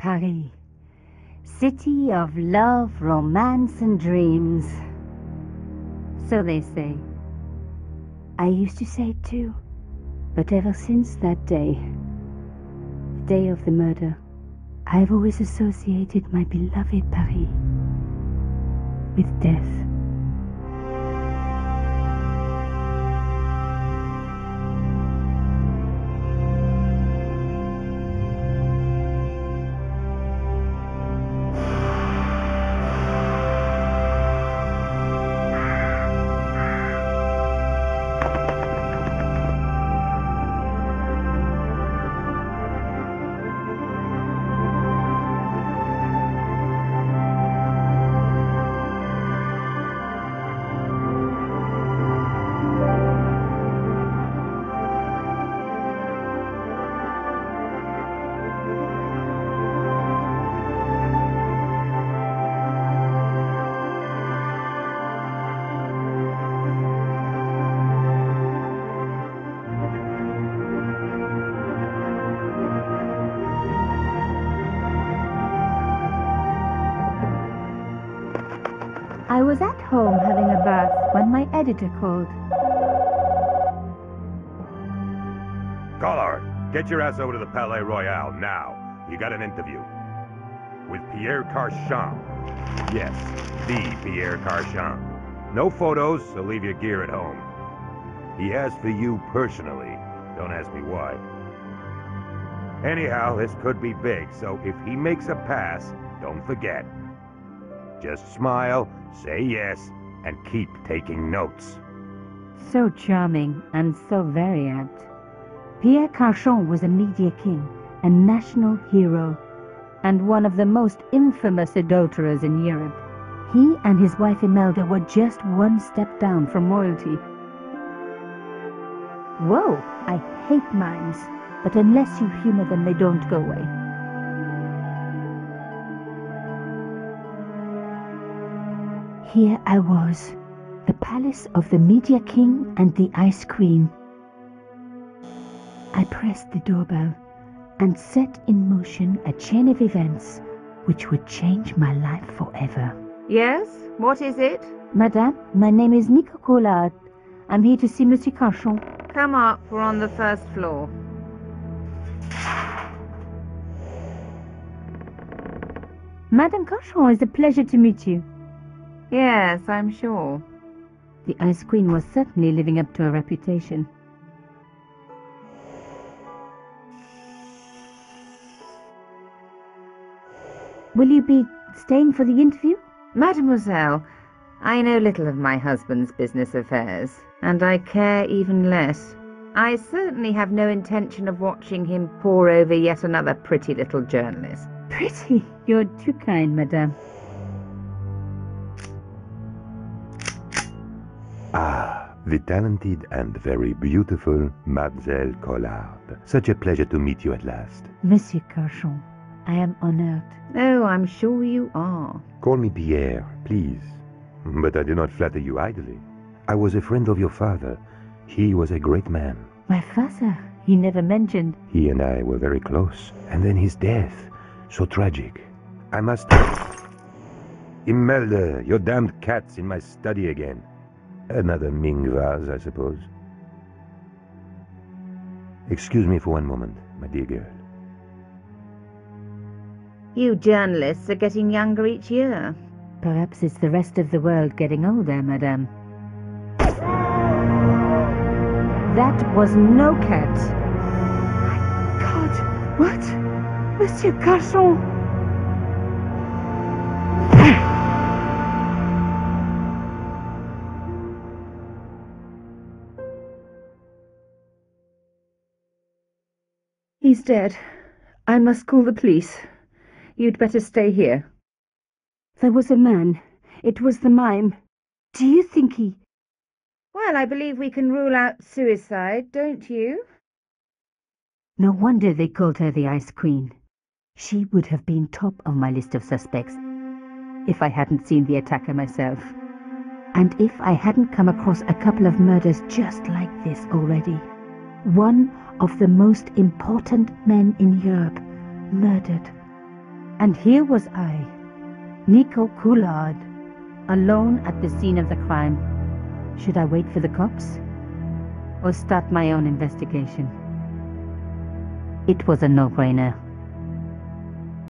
Paris, city of love, romance and dreams. So they say. I used to say it too, but ever since that day, the day of the murder, I've always associated my beloved Paris with death. I was at home having a bath when my editor called. Collard, get your ass over to the Palais Royal now. You got an interview. With Pierre Carchon. Yes, the Pierre Carchon. No photos, so leave your gear at home. He asked for you personally. Don't ask me why. Anyhow, this could be big, so if he makes a pass, don't forget. Just smile, say yes, and keep taking notes. So charming and so very apt. Pierre Carchon was a media king, a national hero, and one of the most infamous adulterers in Europe. He and his wife Imelda were just one step down from royalty. Whoa, I hate mimes, but unless you humor them, they don't go away. Here I was, the palace of the Media King and the Ice Queen. I pressed the doorbell and set in motion a chain of events which would change my life forever. Yes? What is it? Madame, my name is Nico Collard. I'm here to see Monsieur Carchon. Come up, we're on the first floor. Madame Carchon, it's a pleasure to meet you. Yes, I'm sure. The Ice Queen was certainly living up to her reputation. Will you be staying for the interview? Mademoiselle, I know little of my husband's business affairs, and I care even less. I certainly have no intention of watching him pore over yet another pretty little journalist. Pretty? You're too kind, madame. Ah, the talented and very beautiful Mademoiselle Collard. Such a pleasure to meet you at last. Monsieur Carchon, I am honored. Oh, I'm sure you are. Call me Pierre, please. But I do not flatter you idly. I was a friend of your father. He was a great man. My father? He never mentioned. He and I were very close. And then his death. So tragic. I must... Imelda, your damned cat's in my study again. Another Ming vase, I suppose. Excuse me for one moment, my dear girl. You journalists are getting younger each year. Perhaps it's the rest of the world getting older, madame. That was no cat. My God, what? Monsieur Carchon! He's dead. I must call the police. You'd better stay here. There was a man. It was the mime. Do you think he... Well, I believe we can rule out suicide, don't you? No wonder they called her the Ice Queen. She would have been top of my list of suspects if I hadn't seen the attacker myself. And if I hadn't come across a couple of murders just like this already. One of the most important men in Europe murdered And here was I, Nico Coulard, alone at the scene of the crime. Should I wait for the cops? Or start my own investigation? It was a no-brainer.